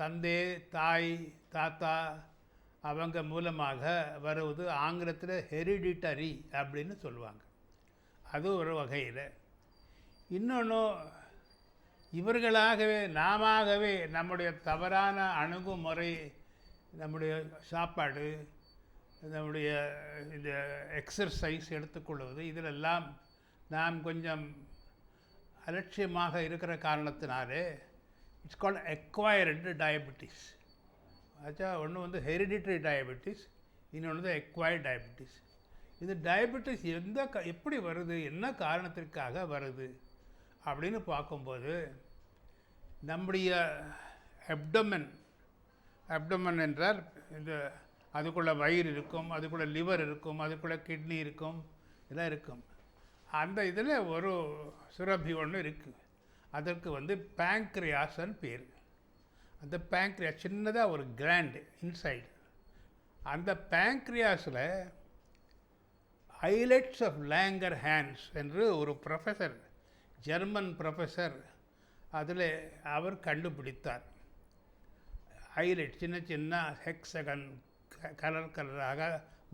தந்தை, தாய், தாத்தா அவங்க மூலமாக வருவது ஆங்கிலத்தில் ஹெரிடிட்டரி அப்படின்னு சொல்லுவாங்க. அது ஒரு வகையில். இன்னொன்று, இவர்களாகவே நாமவே நம்முடைய தவறான அணுகுமுறை, நம்முடைய சாப்பாடு, நம்முடைய இந்த எக்ஸர்சைஸ் எடுத்துக்கொள்வது, இதிலெல்லாம் நாம் கொஞ்சம் அலட்சியமாக இருக்கிற காரணத்தினாலே இட்ஸ் கால்ட் எக்வயர்டு டயபெட்டிஸ். ஆச்சா, ஒன்று வந்து ஹெரிடிட்டரி டயபெட்டிஸ், இன்னொன்று வந்து எக்வயர்டு டயபெட்டிஸ். இது டயபெட்டிஸ் எப்படி வருது, என்ன காரணத்திற்காக வருது அப்படின்னு பார்க்கும்போது, நம்முடைய அப்டமன் என்றால் இந்த அதுக்குள்ளே வயிறு இருக்கும், அதுக்குள்ளே லிவர் இருக்கும், அதுக்குள்ளே கிட்னி இருக்கும், இதெல்லாம் இருக்கும். அந்த இதில் ஒரு சுரபி ஒன்று இருக்குது, அதற்கு வந்து பேங்க்ரியாஸ்ன்னு பேர். அந்த பேங்க்ரியாஸ் சின்னதாக ஒரு கிளாண்டு இன்சைடு. அந்த பேங்க்ரியாஸில் ஐலெட்ஸ் ஆஃப் லாங்கர்ஹான்ஸ் என்று ஒரு ப்ரொஃபஸர், ஜெர்மன் ப்ரொஃபஸர், அதில் அவர் கண்டுபிடித்தார். ஐலெட் சின்ன சின்ன ஹெக்ஸகன் கலராக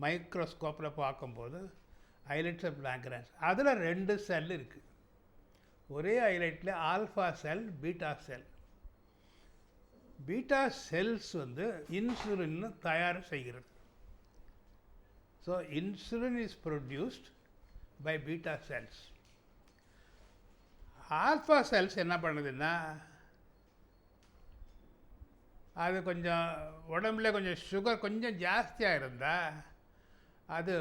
மைக்ரோஸ்கோப்பில் பார்க்கும்போது ஐலெட்ஸ் ஆஃப் லாங்கர்ஹான்ஸ். அதில் 2 செல் இருக்குது. ஒரே ஐலைட்டில் alpha cell, beta cell. Beta cells வந்து இன்சுலின் தயார் செய்கிறது. So insulin is produced by beta cells. Alpha cells என்ன பண்ணுதுன்னா, அது கொஞ்சம் உடம்புல கொஞ்சம் சுகர் கொஞ்சம் ஜாஸ்தியாக இருந்தால் அது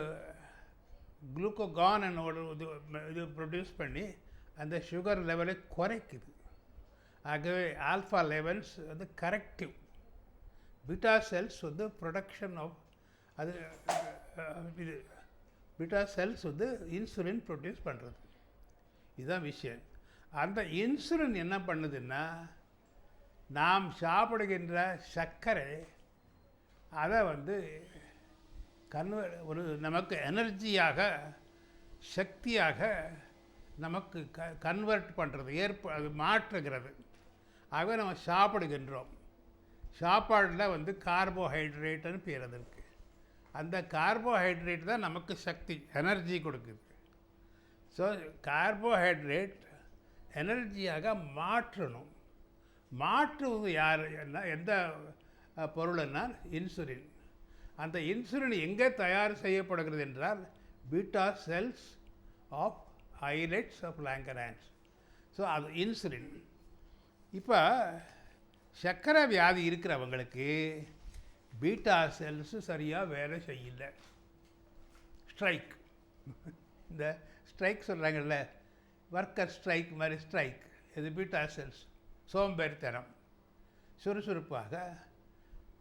குளுக்கோகான் இது ப்ரொடியூஸ் பண்ணி அந்த சுகர் லெவலை குறைக்குது. ஆகவே ஆல்ஃபா லெவல்ஸ் வந்து கரெக்டிவ். பீட்டா செல்ஸ் வந்து ப்ரொடக்ஷன் ஆஃப் அது இது பீட்டா செல்ஸ் வந்து இன்சுலின் ப்ரொடியூஸ் பண்ணுறது. இதுதான் விஷயம். அந்த இன்சுலின் என்ன பண்ணுதுன்னா, நாம் சாப்பிடுகின்ற சர்க்கரை அதை வந்து ஒரு நமக்கு எனர்ஜியாக, சக்தியாக நமக்கு கன்வெர்ட் பண்ணுறது, அது மாற்றுகிறது. ஆகவே நம்ம சாப்பிடுகின்றோம். சாப்பாடில் வந்து கார்போஹைட்ரேட்டுன்னு பேர் அதற்கு. அந்த கார்போஹைட்ரேட் தான் நமக்கு சக்தி, எனர்ஜி கொடுக்குது. ஸோ கார்போஹைட்ரேட் எனர்ஜியாக மாற்றணும். மாற்றுவது யார் என்ன, எந்த பொருள்னால் இன்சுலின். அந்த இன்சுலின் எங்கே தயார் செய்யப்படுகிறது என்றால் beta cells of islets of Langerhans. So அது இன்சுலின். இப்போ சர்க்கரை வியாதி இருக்கிறவங்களுக்கு பீட்டா செல்ஸு சரியாக வேலை செய்யல. ஸ்ட்ரைக், இந்த ஸ்ட்ரைக் சொல்கிறாங்கல்ல, ஒர்க்கர் ஸ்ட்ரைக் மாதிரி ஸ்ட்ரைக். இது பீட்டா செல்ஸ் சோம்பேறித்தனம், சுறுசுறுப்பாக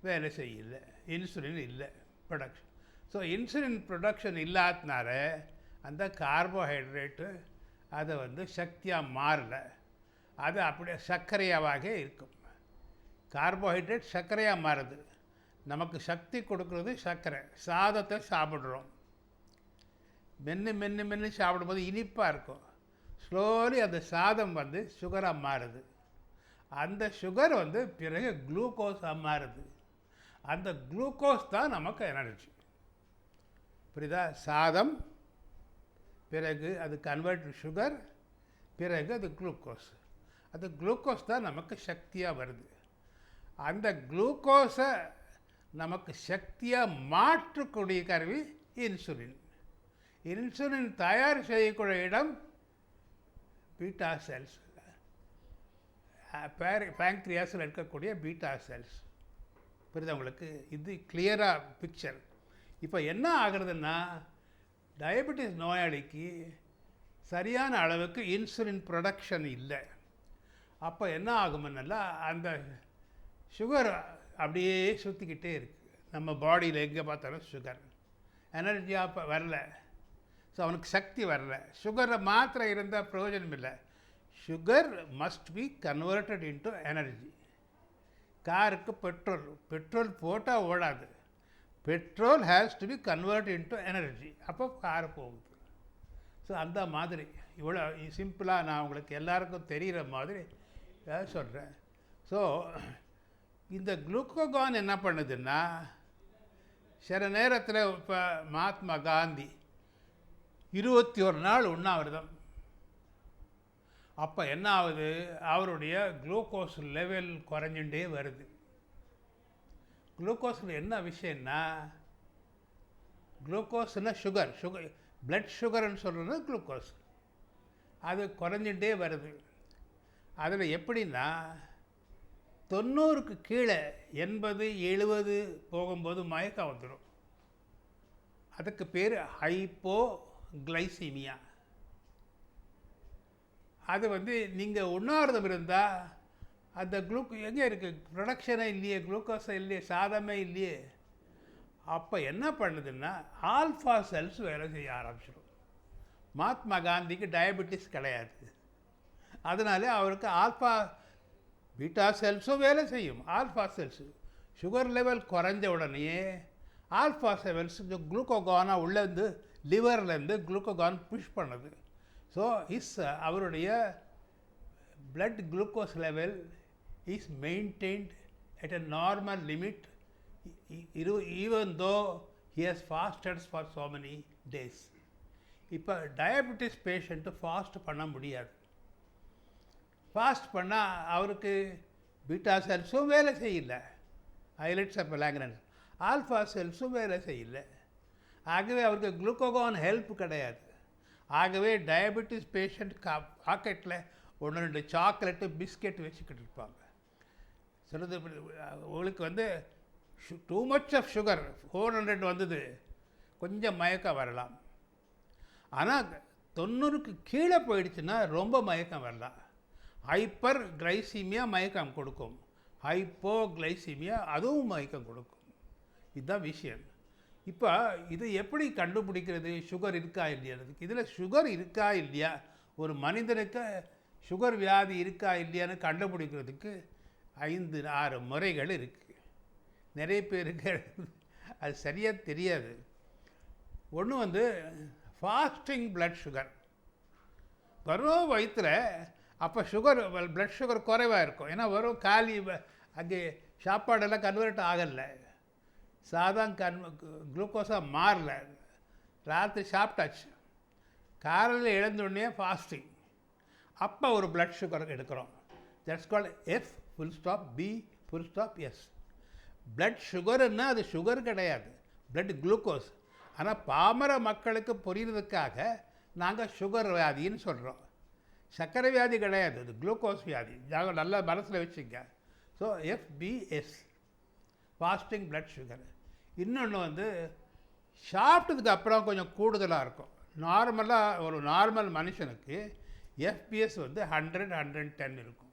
வேலை செய்யல. இன்சுலின் இல்லை ப்ரொடக்ஷன். ஸோ இன்சுலின் ப்ரொடக்ஷன் இல்லாதனால அந்த கார்போஹைட்ரேட்டு அதை வந்து சக்தியாக மாறலை. அது அப்படியே சர்க்கரையாவாக இருக்கும். கார்போஹைட்ரேட் சர்க்கரையாக மாறுது. நமக்கு சக்தி கொடுக்குறது சர்க்கரை. சாதத்தை சாப்பிட்றோம், மென்று சாப்பிடும்போது இனிப்பாக இருக்கும். ஸ்லோலி அந்த சாதம் வந்து சுகராக மாறுது. அந்த சுகர் வந்து பிறகு குளுக்கோஸாக மாறுது. அந்த குளுக்கோஸ் தான் நமக்கு எனர்ஜி. புரியுதா? சாதம், பிறகு அது கன்வெர்ட் சுகர், பிறகு அது குளுக்கோஸ். அது குளுக்கோஸ் தான் நமக்கு சக்தியாக வருது. அந்த குளுக்கோஸை நமக்கு சக்தியாக மாற்றக்கூடிய கருவி இன்சுலின். இன்சுலின் தயார் செய்யக்கூடிய இடம் பீட்டா செல்ஸ், பேங்க்ரியாஸில் இருக்கக்கூடிய பீட்டா செல்ஸ். புரியுதா உங்களுக்கு? இது கிளியராக பிக்சர். இப்போ என்ன ஆகுறதுன்னா, டயபெட்டிஸ் நோயாளிக்கு சரியான அளவுக்கு இன்சுலின் ப்ரொடக்ஷன் இல்லை. அப்போ என்ன ஆகுமுன்னா, அந்த சுகர் அப்படியே சுற்றிக்கிட்டே இருக்குது. நம்ம பாடியில் எங்கே பார்த்தாலும் சுகர், எனர்ஜியாக வரல. ஸோ அவனுக்கு சக்தி வரல. சுகரை மாத்திரை இருந்தால் பிரயோஜனம் இல்லை. Sugar must be converted into energy. காருக்கு பெட்ரோல் போட்டால் ஓடாது. Petrol has to be convert into energy. அப்போ கார் போகுது. ஸோ அந்த மாதிரி இவ்வளோ சிம்பிளாக நான் உங்களுக்கு எல்லாருக்கும் தெரிகிற மாதிரி சொல்கிறேன். ஸோ இந்த குளுக்கோகான் என்ன பண்ணுதுன்னா, சில நேரத்தில் இப்போ மகாத்மா காந்தி 21 நாள் உண்ணாவிரதம். அப்போ என்ன ஆகுது, அவருடைய குளுக்கோஸ் லெவல் குறைஞ்சுட்டே வருது. குளுக்கோஸில் என்ன விஷயம்னா, குளுக்கோஸ்னால் சுகர் பிளட் சுகர்னு சொல்கிறது குளுக்கோஸ். அது குறைஞ்சிட்டே வருது. அதில் எப்படின்னா 90க்கு கீழே 80 70 போகும்போது மயக்கம் வந்துடும். அதுக்கு பேர் ஹைப்போகிளைசீமியா. அது நீங்கள் உண்ணாவிரதம் இருந்தால் அந்த எங்கே இருக்குது, ப்ரொடக்ஷனே இல்லையே, குளுக்கோஸை இல்லையே, சாதமே இல்லையே. அப்போ என்ன பண்ணுதுன்னா ஆல்ஃபா செல்ஸ் வேலை செய்ய ஆரம்பிச்சிடும். மகாத்மா காந்திக்கு டயபெட்டிஸ் கிடையாது, அதனால அவருக்கு ஆல்ஃபா பீட்டா செல்ஸும் வேலை செய்யும். ஆல்ஃபா செல்ஸு சுகர் லெவல் குறைஞ்ச உடனே ஆல்ஃபா செல்ஸ் குளுக்கோகானை உள்ளேருந்து லிவர்லேருந்து குளுக்கோகான் புஷ் பண்ணுது. ஸோ அவருடைய blood glucose level is maintained at a normal limit even though he has fasted for so many days. இப்போ டயபெட்டிஸ் பேஷண்ட்டு ஃபாஸ்ட் பண்ண முடியாது. ஃபாஸ்ட் பண்ணால் அவருக்கு பீட்டா செல்ஸும் வேலை செய்யல, ஐலட்ஸ் ஆஃப் லாங்கிரன்ஸ், ஆல்ஃபா செல்ஸும் வேலை செய்யல. ஆகவே அவருக்கு குளுக்கோகான் ஹெல்ப் கிடையாது. ஆகவே டயபெட்டிஸ் பேஷண்ட் பாக்கெட்டில் 1-2 சாக்லேட்டு பிஸ்கெட் வச்சுக்கிட்டு இருப்பாங்க. சொல்லுது உங்களுக்கு டூ மச் ஆஃப் சுகர் 400 வந்தது, கொஞ்சம் மயக்கம் வரலாம். ஆனால் 90க்கு கீழே போயிடுச்சுன்னா ரொம்ப மயக்கம் வரலாம். ஹைப்பர் கிளைசீமியா மயக்கம் கொடுக்கும், ஹைப்போகிளைசீமியா அதுவும் மயக்கம் கொடுக்கும். இதுதான் விஷயம். இப்போ இது எப்படி கண்டுபிடிக்கிறது, சுகர் இருக்கா இல்லையானதுக்கு? இதில் சுகர் இருக்கா இல்லையா, ஒரு மனிதனுக்கு சுகர் வியாதி இருக்கா இல்லையான்னு கண்டுபிடிக்கிறதுக்கு 5-6 முறைகள் இருக்குது. நிறைய பேருக்கு அது சரியாக தெரியாது. ஒன்று ஃபாஸ்டிங் பிளட் சுகர் வரும் வயிற்றில். அப்போ சுகர் பிளட் சுகர் குறைவாக இருக்கும். ஏன்னா வரும் காலி அங்கே சாப்பாடெல்லாம் கன்வெர்ட் ஆகலை, சாதா குளுக்கோஸாக மாறல. ராத்திரி சாப்பிட்டாச்சு, காலையில் எழுந்தோடனே ஃபாஸ்டிங், அப்போ ஒரு பிளட் சுகர் எடுக்கிறோம். That's called F_B_S. பிளட் சுகருன்னா அது சுகர் கிடையாது, பிளட் குளுக்கோஸ். ஆனால் பாமர மக்களுக்கு புரியுறதுக்காக நாங்கள் சுகர் வியாதின்னு சொல்கிறோம். சர்க்கரை வியாதி கிடையாது, அது குளுக்கோஸ் வியாதி. நாங்கள் நல்லா மனசில் வச்சுங்க. So FBS fasting blood sugar. இன்னொன்று சாப்பிட்டதுக்கு அப்புறம் கொஞ்சம் கூடுதலாக இருக்கும். நார்மலாக ஒரு நார்மல் மனுஷனுக்கு FBS 100-110 இருக்கும்.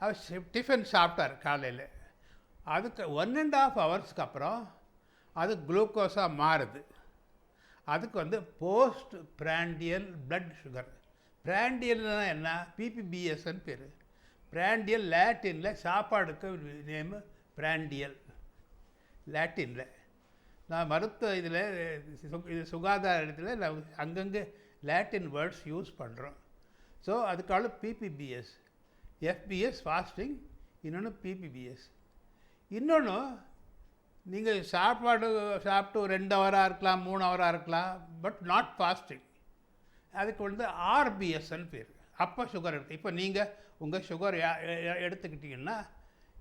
அவர் டிஃபன் சாப்பிட்டார் காலையில், அதுக்கு 1.5 ஹவர்ஸ்க்கு அப்புறம் அது குளுக்கோஸாக மாறுது. அதுக்கு போஸ்ட் பிராண்டியல் பிளட் சுகர். பிராண்டியல்னா என்ன, PPBSன்னு பேர். பிராண்டியல் லாட்டினில் சாப்பாடுக்கு நேமு பிராண்டியல் லாட்டினில். நான் மருத்துவ இது சுகாதார இடத்துல நான் அங்கங்கே லாட்டின் வேர்ட்ஸ் யூஸ் பண்ணுறோம். ஸோ அதுக்காக PPBS, FBS ஃபாஸ்டிங், இன்னொன்று PPBS. இன்னொன்று நீங்கள் சாப்பிட்டு 2 ஹவராக இருக்கலாம், 3 ஹவராக இருக்கலாம், பட் நாட் ஃபாஸ்டிங். அதுக்கு RBSன்னு பேர். அப்போ சுகர் எடுத்து, இப்போ நீங்கள் உங்கள் சுகர் எடுத்துக்கிட்டிங்கன்னா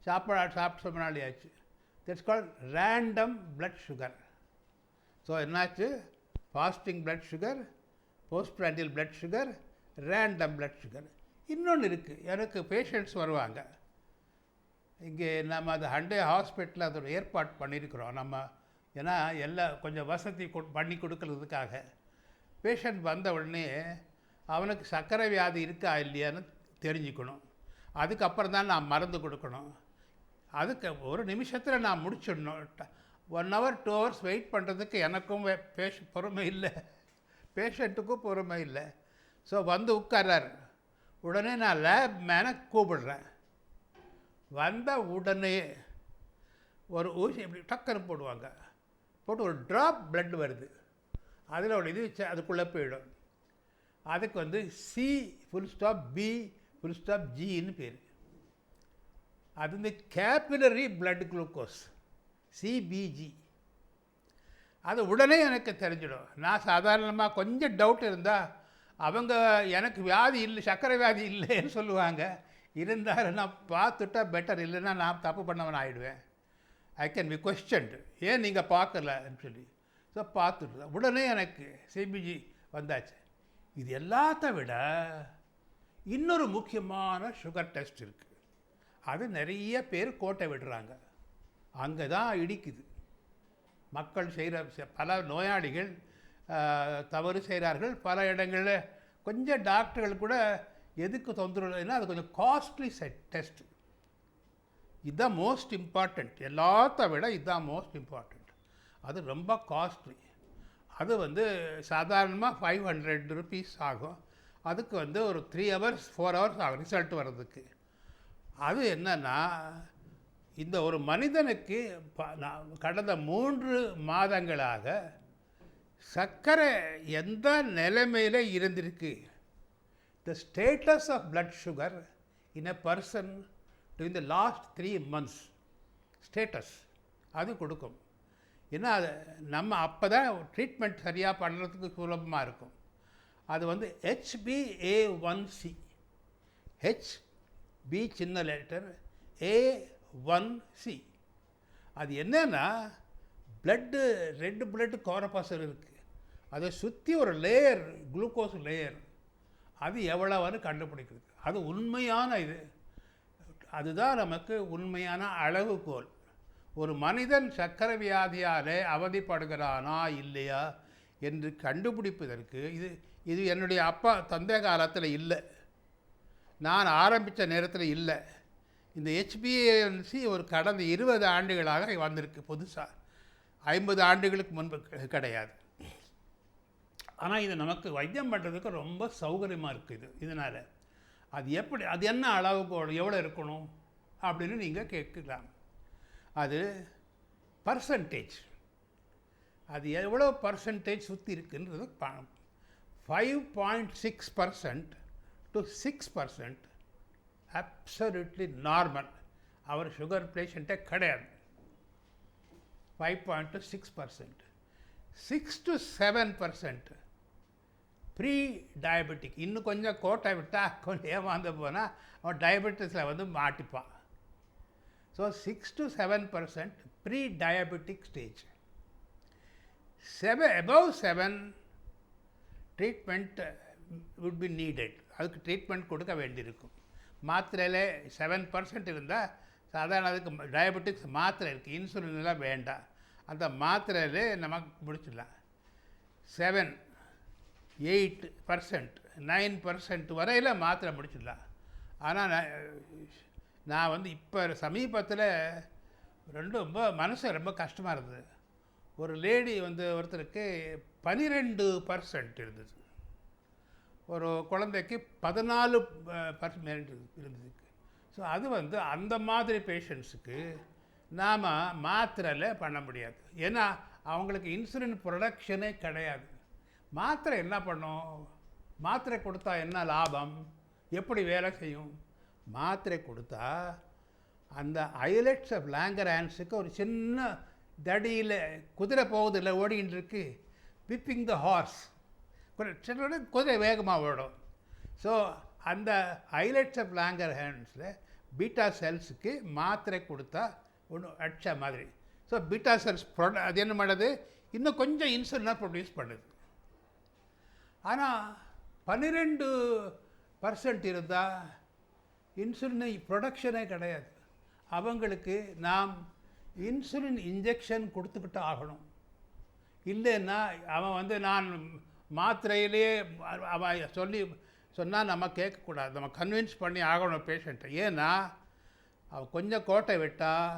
சாப்பிட்டு ரொம்ப நாள் ஆச்சு. That's called random blood sugar. So என்னாச்சு, fasting blood sugar, post prandial blood sugar, random blood sugar. இன்னொன்று இருக்குது, எனக்கு பேஷண்ட்ஸ் வருவாங்க இங்கே. நம்ம அது ஹண்டே ஹாஸ்பிட்டலில் அதோட ஏற்பாடு பண்ணியிருக்கிறோம் நம்ம. ஏன்னா எல்லாம் கொஞ்சம் வசதி பண்ணி கொடுக்கறதுக்காக. பேஷண்ட் வந்த உடனே அவனுக்கு சர்க்கரை வியாதி இருக்கா இல்லையான்னு தெரிஞ்சுக்கணும். அதுக்கப்புறம் தான் நான் மருந்து கொடுக்கணும். அதுக்கு ஒரு நிமிஷத்தில் நான் முடிச்சிடணும். 1 hour 2 hours வெயிட் பண்ணுறதுக்கு எனக்கும் பொறுமை இல்லை, பேஷண்ட்டுக்கும் பொறுமை இல்லை. ஸோ உட்கார்றார். உடனே நான் லேப் மேனை கூப்பிடுறேன். வந்த உடனே ஒரு ஊசி இப்படி டக்குன்னு போடுவாங்க. போட்டு ஒரு ட்ராப் பிளட் வருது, அதில் ஒரு இது அதுக்குள்ளே போயிடும். அதுக்கு C_B_Gன்னு பேர். அது வந்து கேபிலரி பிளட் குளுக்கோஸ், சிபிஜி. அது உடனே எனக்கு தெரிஞ்சிடும். நான் சாதாரணமாக கொஞ்சம் டவுட் இருந்தால் அவங்க எனக்கு வியாதி இல்லை, சர்க்கரை வியாதி இல்லைன்னு சொல்லுவாங்க. இருந்தாலும் நான் பார்த்துட்டா பெட்டர், இல்லைன்னா நான் தப்பு பண்ணவன் ஆகிடுவேன். ஐ கேன் பி கொஸ்டன்டு, ஏன் நீங்கள் பார்க்கலன்னு சொல்லி. ஸோ பார்த்துட்டு உடனே எனக்கு சிபிஜி வந்தாச்சு. இது எல்லாத்த விட இன்னொரு முக்கியமான சுகர் டெஸ்ட் இருக்குது. அது நிறைய பேர் கோட்டை விடுறாங்க. அங்கே தான் இடிக்குது. மக்கள் செய்கிற பல நோயாளிகள் தவறு செய்கிறார்கள். பல இடங்களில் கொஞ்சம் டாக்டர்கள் கூட எதுக்கு தொந்தரவுன்னா அது கொஞ்சம் காஸ்ட்லி டெஸ்ட். இதுதான் மோஸ்ட் இம்பார்ட்டண்ட், எல்லாத்த விட இதுதான் மோஸ்ட் இம்பார்ட்டண்ட். அது ரொம்ப காஸ்ட்லி. அது வந்து சாதாரணமாக 500 rupees ஆகும். அதுக்கு வந்து ஒரு 3 hours 4 hours ஆகும் ரிசல்ட் வர்றதுக்கு. அது என்னன்னா, இந்த ஒரு மனிதனுக்கு கடந்த 3 மாதங்களாக சர்க்கரை எந்த நிலைமையில் இருந்திருக்கு, the status of blood sugar in a person during the last 3 months status அது கொடுக்கும். ஏன்னா அது நம்ம அப்போ தான் ட்ரீட்மெண்ட் சரியாக பண்ணுறதுக்கு சுலபமாக இருக்கும். அது வந்து HbA1c, HB சின்ன லெட்டர், A1c. அது என்னன்னா பிளட்டு, ரெட் பிளட் கார்பஸ்கல் இருக்குது, அதை சுற்றி ஒரு லேயர், குளுக்கோஸ் லேயர், அது எவ்வளோன்னு கண்டுபிடிக்கிறது. அது உண்மையான இது, அதுதான் நமக்கு உண்மையான அளவுகோல். ஒரு மனிதன் சர்க்கரை வியாதியால் அவதிப்படுகிறானா இல்லையா என்று கண்டுபிடிப்பதற்கு இது என்னுடைய அப்பா தந்தை காலத்தில் இல்லை, நான் ஆரம்பித்த நேரத்தில் இல்லை. இந்த HbA1c ஒரு கடந்த 20 ஆண்டுகளாக வந்திருக்கு புதுசாக, 50 ஆண்டுகளுக்கு முன்பு கிடையாது. ஆனால் இது நமக்கு வைத்தியம் பண்ணுறதுக்கு ரொம்ப சௌகரியமாக இருக்குது. இதனால் அது எப்படி, அது என்ன அளவுக்கு எவ்வளோ இருக்கணும் அப்படின்னு நீங்கள் கேட்கலாம். அது பர்சன்டேஜ், அது எவ்வளோ பர்சன்டேஜ் சுற்றி இருக்குன்றது 5.6% to 6% அப்சல்யூட்லி நார்மல். அவர் சுகர் பேஷண்ட்டே கிடையாது. 5 to 6%, 6 to 7% ப்ரீ டயபெட்டிக். இன்னும் கொஞ்சம் கோட்டை விட்டால் கொஞ்சம் ஏமாந்து போனால் அவன் டயபெட்டிஸில் வந்து மாட்டிப்பான். So 6 to 7% pre diabetic stage. above 7 treatment would be needed. அதுக்கு ட்ரீட்மெண்ட் கொடுக்க வேண்டியிருக்கும். மாத்திரையில் 7% இருந்தால் சாதாரண அதுக்கு டயபெட்டிக்ஸ் மாத்திரை இருக்குது, இன்சுலின்லாம் வேண்டாம். அந்த மாத்திரையிலே நமக்கு முடிச்சிடலாம். 7, 8%, 9% வரையில் மாத்திரை முடிச்சிடலாம். ஆனால் நான் வந்து இப்போ சமீபத்தில் ரொம்ப மனசு ரொம்ப கஷ்டமாக இருந்தது. ஒரு லேடி வந்து ஒருத்தருக்கு 12% இருந்தது, ஒரு குழந்தைக்கு 14% இருந்ததுக்கு. ஸோ அது வந்து அந்த மாதிரி பேஷண்ட்ஸுக்கு நாம் மாத்திரையில் பண்ண முடியாது. ஏன்னா அவங்களுக்கு இன்சுலின் ப்ரொடக்ஷனே கிடையாது. மாத்திரை என்ன பண்ணும், மாத்திரை கொடுத்தா என்ன லாபம், எப்படி வேலை செய்யும்? மாத்திரை கொடுத்தா அந்த ஐலட்ஸ் ஆஃப் லாங்கரான்ஸுக்கு ஒரு சின்ன தடியில் குதிரை போகுதில்ல, ஓடிக்கிட்டு இருக்கு, விப்பிங் த ஹார்ஸ், குதிரை வேகமாக ஓடும். ஸோ அந்த ஐலட்ஸ் ஆஃப் லாங்கரான்ஸில் பீட்டா செல்ஸுக்கு மாத்திரை கொடுத்தா ஒன்று அடிச்ச மாதிரி. ஸோ பீட்டா செல்ஸ் அது என்ன பண்ணுது, இன்னும் கொஞ்சம் இன்சுலினாக ப்ரொடியூஸ் பண்ணுது. ஆனால் 12% இருந்தால் இன்சுலினை ப்ரொடக்ஷனே கிடையாது. அவங்களுக்கு நாம் இன்சுலின் இன்ஜெக்ஷன் கொடுத்துக்கிட்டு ஆகணும். இல்லைன்னா அவன் வந்து நான் மாத்திரையிலேயே அவன் சொன்னால் நம்ம கேட்கக்கூடாது, நம்ம கன்வின்ஸ் பண்ணி ஆகணும் பேஷண்ட்டை. ஏன்னா அவன் கொஞ்சம் கோட்டை விட்டால்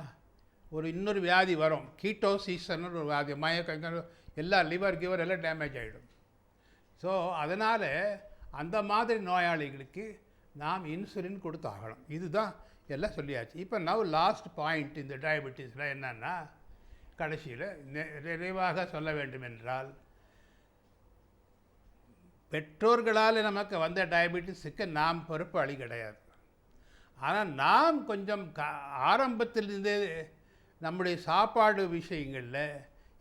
ஒரு இன்னொரு வியாதி வரும், கீட்டோசிஸ்ன்னு ஒரு வியாதி, மயக்கம், எல்லா லிவர் கிவர் எல்லாம் டேமேஜ் ஆகிடும். ஸோ அதனால் அந்த மாதிரி நோயாளிகளுக்கு நாம் இன்சுலின் கொடுத்தாகணும். இதுதான் எல்லாம் சொல்லியாச்சு. இப்போ நவ் லாஸ்ட் பாயிண்ட் இந்த டயபெட்டிஸில் என்னென்னா, கடைசியில் நிறைவாக சொல்ல வேண்டும் என்றால், பெற்றோர்களால் நமக்கு வந்த டயபெட்டிஸுக்கு நாம் பொறுப்பாளி கிடையாது. ஆனால் நாம் கொஞ்சம் ஆரம்பத்திலிருந்தே நம்முடைய சாப்பாடு விஷயங்களில்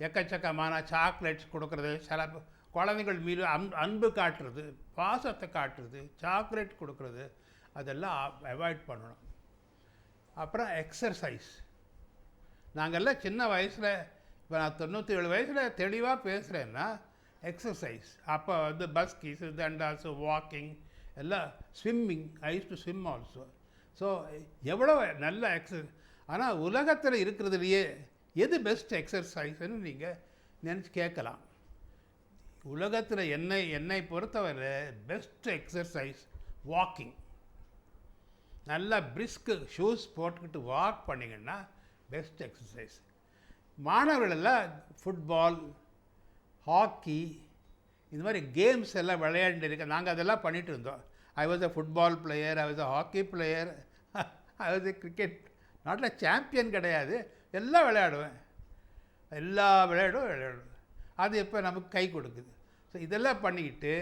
எக்கச்சக்கமான சாக்லேட்ஸ் கொடுக்கறது, சில குழந்தைகள் மீது அன்பு காட்டுறது, பாசத்தை காட்டுறது, சாக்லேட் கொடுக்கறது, அதெல்லாம் அவாய்ட் பண்ணணும். அப்புறம் எக்ஸசைஸ். நாங்கள்லாம் சின்ன வயசில், இப்போ நான் 97 வயசில் தெளிவாக பேசுகிறேன்னா எக்ஸசைஸ். அப்போ வந்து பஸ் கீஸு, தண்டாஸு, வாக்கிங், எல்லாம் swimming. I use to swim also. So எவ்வளோ நல்ல எக்ஸசைஸ். ஆனால் உலகத்தில் இருக்கிறதுலையே எது பெஸ்ட் எக்ஸசைஸ்ன்னு நீங்கள் நினச்சி கேட்கலாம். உலகத்தில் என்னை பொறுத்தவரை பெஸ்ட் எக்ஸசைஸ் வாக்கிங். நல்லா பிரிஸ்க்கு ஷூஸ் போட்டுக்கிட்டு வாக் பண்ணிங்கன்னா பெஸ்ட் எக்ஸசைஸ். மாணவர்களெல்லாம் ஃபுட்பால், ஹாக்கி, இந்த மாதிரி கேம்ஸ் எல்லாம் விளையாண்டு இருக்க. நாங்கள் அதெல்லாம் பண்ணிகிட்டு இருந்தோம். I was a football player, I was a hockey player, I was a cricket. நாட்டில் சாம்பியன் கிடையாது, எல்லாம் விளையாடுவேன். எல்லா விளையாடுவேன். அது இப்போ நமக்கு கை கொடுக்குது. ஸோ இதெல்லாம் பண்ணிக்கிட்டு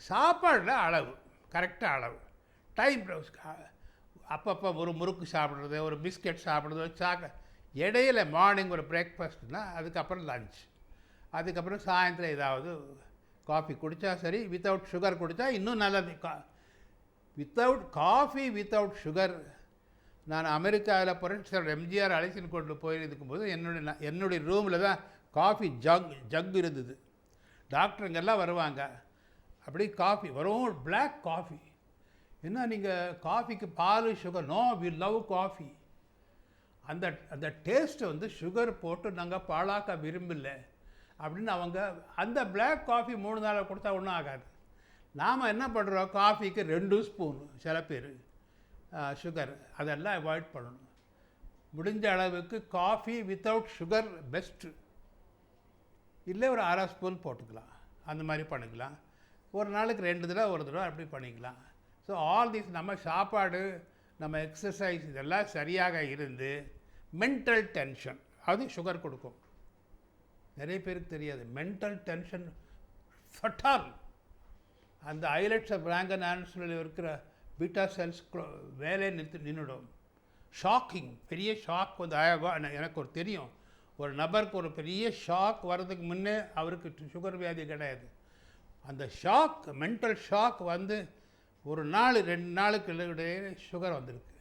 சாப்பாடில் அளவு, கரெக்டாக அளவு, டைம், அப்பப்போ ஒரு முறுக்கு சாப்பிட்றது, ஒரு பிஸ்கெட் சாப்பிட்றது, இடையில மார்னிங் ஒரு பிரேக்ஃபாஸ்ட்னால் அதுக்கப்புறம் லஞ்ச், அதுக்கப்புறம் சாயந்தரம் ஏதாவது காஃபி குடித்தா சரி. வித்தவுட் சுகர் குடித்தா இன்னும் நல்லது. Without coffee, without sugar. நான் அமெரிக்காவில் புரட்சியாளர் எம்ஜிஆர் அழைச்சின்னு கொண்டு போயிருக்கும்போது என்னுடைய ரூமில் தான் காஃபி ஜக் இருந்தது. டாக்டருங்கெல்லாம் வருவாங்க, அப்படி காஃபி வரும், பிளாக் காஃபி. என்ன நீங்கள் காஃபிக்கு பால் sugar? No, we love coffee. அந்த டேஸ்ட்டை வந்து சுகர் போட்டு நாங்கள் பாழாக்க விரும்பலை அப்படின்னு அவங்க அந்த பிளாக் காஃபி 3 நாள் கொடுத்தா ஒன்றும் ஆகாது. நாம் என்ன பண்ணுறோம், காஃபிக்கு 2 ஸ்பூன் சில பேர் சுகர், அதெல்லாம் அவாய்ட் பண்ணணும். முடிஞ்ச அளவுக்கு காஃபி வித்தவுட் சுகர் பெஸ்ட்டு. இல்லை ஒரு 1/2 ஸ்பூன் போட்டுக்கலாம், அந்த மாதிரி பண்ணிக்கலாம். ஒரு நாளுக்கு 2 தடவை, ஒரு தடவை அப்படி பண்ணிக்கலாம். ஸோ ஆல் திஸ், நம்ம சாப்பாடு, நம்ம எக்ஸசைஸ், இதெல்லாம் சரியாக இருந்து மென்டல் டென்ஷன், அது சுகர் கொடுக்கும். நிறைய பேருக்கு தெரியாது. மென்டல் டென்ஷன் ஃபட்டால். அந்த ஐலட்ஸ் ஆஃப் பிராங்கன் ஆன்சரில் இருக்கிற பீட்டா செல்ஸ் வேலையை நின்றுடும். ஷாக்கிங், பெரிய ஷாக் வந்து எனக்கு ஒரு தெரியும். ஒரு நபருக்கு ஒரு பெரிய ஷாக் வர்றதுக்கு முன்னே அவருக்கு சுகர் வியாதி கிடையாது. அந்த ஷாக், மென்டல் ஷாக் வந்து ஒரு நாள் 2 நாளுக்கு இடையே சுகர் வந்திருக்கு.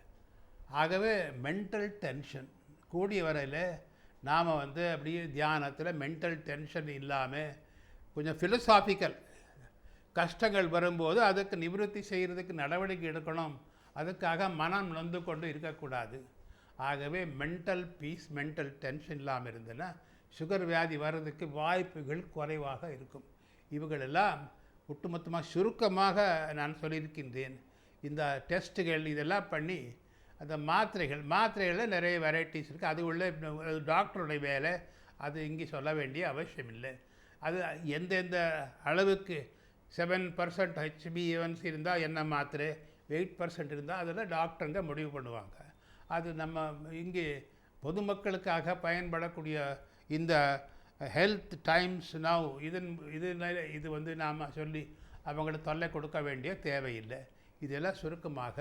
ஆகவே மென்டல் டென்ஷன் கூடிய வரையில் நாம் வந்து அப்படியே தியானத்தில் மென்டல் டென்ஷன் இல்லாமல் கொஞ்சம் ஃபிலசாபிக்கல், கஷ்டங்கள் வரும்போது அதுக்கு நிவர்த்தி செய்கிறதுக்கு நடவடிக்கை எடுக்கணும். அதுக்காக மனம் நொந்து கொண்டு இருக்கக்கூடாது. ஆகவே மென்டல் பீஸ், மென்டல் டென்ஷன் இல்லாமல் இருந்ததுன்னா சுகர் வியாதி வர்றதுக்கு வாய்ப்புகள் குறைவாக இருக்கும். இவங்களெல்லாம் ஒட்டுமொத்தமாக சுருக்கமாக நான் சொல்லியிருக்கின்றேன். இந்த டெஸ்ட்டுகள் இதெல்லாம் பண்ணி அந்த மாத்திரைகளில் நிறைய வெரைட்டிஸ் இருக்குது. அது உள்ள டாக்டருடைய வேலை, அது இங்கே சொல்ல வேண்டிய அவசியம் இல்லை. அது எந்தெந்த அளவுக்கு 7% HbA1c இருந்தால் என்ன மாத்திரை, 8% இருந்தால் அதெல்லாம் டாக்டருங்க முடிவு பண்ணுவாங்க. அது நம்ம இங்கே பொதுமக்களுக்காக பயன்படக்கூடிய இந்த ஹெல்த் டைம்ஸ் நவ் இது வந்து நாம் சொல்லி அவங்களுக்கு தொல்லை கொடுக்க வேண்டிய தேவையில்லை. இதெல்லாம் சுருக்கமாக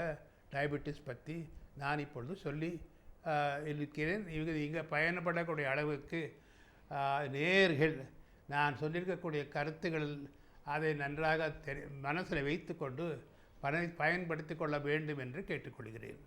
டயபெட்டிஸ் பற்றி நான் இப்பொழுது சொல்லி இருக்கிறேன். இங்கே பயன்படக்கூடிய அளவுக்கு நேர்கள் நான் சொல்லியிருக்கக்கூடிய கருத்துக்கள் அதை நன்றாக மனசில் வைத்து கொண்டு பயன்படுத்தி கொள்ள வேண்டும் என்று கேட்டுக்கொள்கிறேன்.